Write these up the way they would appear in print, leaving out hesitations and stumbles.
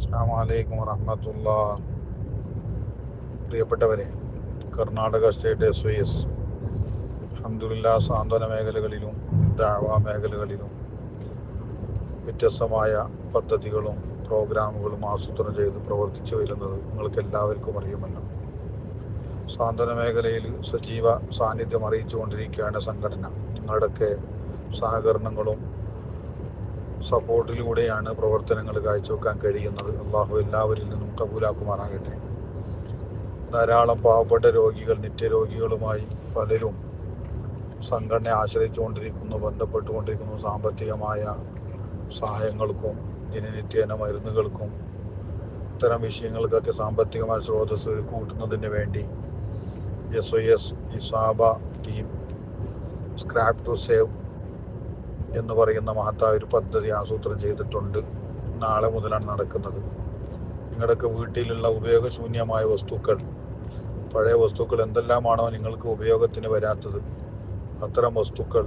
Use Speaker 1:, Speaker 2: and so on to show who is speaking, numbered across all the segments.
Speaker 1: അസ്സലാമു അലൈക്കും വറഹ്മത്തുള്ളാഹി. പ്രിയപ്പെട്ടവരെ, കർണാടക സ്റ്റേറ്റ് SYS അൽഹംദുലില്ലാഹ് സാന്ത്വന മേഖലകളിലും ദഅവാ മേഖലകളിലും വ്യത്യസ്തമായ പദ്ധതികളും പ്രോഗ്രാമുകളും ആസൂത്രണം ചെയ്ത് പ്രവർത്തിച്ചു വരുന്നത് നിങ്ങൾക്ക് എല്ലാവർക്കും അറിയുമല്ലോ. സാന്ത്വന മേഖലയിൽ സജീവ സാന്നിധ്യം അറിയിച്ചുകൊണ്ടിരിക്കുകയാണ് സംഘടന. നിങ്ങളുടെയൊക്കെ സഹകരണങ്ങളും സപ്പോർട്ടിലൂടെയാണ് പ്രവർത്തനങ്ങൾ കാഴ്ചവെക്കാൻ കഴിയുന്നത്. അള്ളാഹു എല്ലാവരിൽ നിന്നും കബൂലാക്കുമാറാകട്ടെ. ധാരാളം പാവപ്പെട്ട രോഗികൾ, നിത്യരോഗികളുമായി പലരും സംഘടനയെ ആശ്രയിച്ചുകൊണ്ടിരിക്കുന്നു, ബന്ധപ്പെട്ടുകൊണ്ടിരിക്കുന്നു. സാമ്പത്തികമായ സഹായങ്ങൾക്കും ദിനനിത്യേന മരുന്നുകൾക്കും ഇത്തരം വിഷയങ്ങൾക്കൊക്കെ സാമ്പത്തികമായ സ്രോതസ് കൂട്ടുന്നതിന് വേണ്ടി SYS ഇസാബ ടീം സ്ക്രാപ്പ് ടു സേവ് എന്ന് പറയുന്ന മഹത്തായ ഒരു പദ്ധതി ആസൂത്രണം ചെയ്തിട്ടുണ്ട്. നാളെ മുതലാണ് നടക്കുന്നത്. നിങ്ങളുടെയൊക്കെ വീട്ടിലുള്ള ഉപയോഗശൂന്യമായ വസ്തുക്കൾ, പഴയ വസ്തുക്കൾ എന്തെല്ലാമാണോ നിങ്ങൾക്ക് ഉപയോഗത്തിന് വരാത്തത്, അത്തരം വസ്തുക്കൾ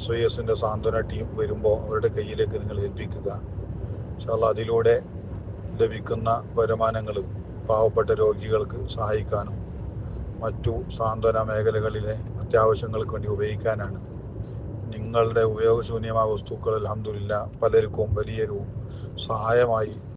Speaker 1: SYSന്റെ സാന്ത്വന ടീം വരുമ്പോൾ അവരുടെ കയ്യിലേക്ക് നിങ്ങൾ ഏൽപ്പിക്കുക. ഇൻഷാല്ലാഹ് അതിലൂടെ ലഭിക്കുന്ന വരുമാനങ്ങൾ പാവപ്പെട്ട രോഗികൾക്ക് സഹായിക്കാനും മറ്റു സാന്ത്വന മേഖലകളിലെ അത്യാവശ്യങ്ങൾക്ക് വേണ്ടി ഉപയോഗിക്കാനാണ്. നിങ്ങളുടെ ഉപയോഗശൂന്യമായ വസ്തുക്കൾ അൽഹംദുലില്ലാഹ് പലർക്കും വലിയൊരു സഹായമായി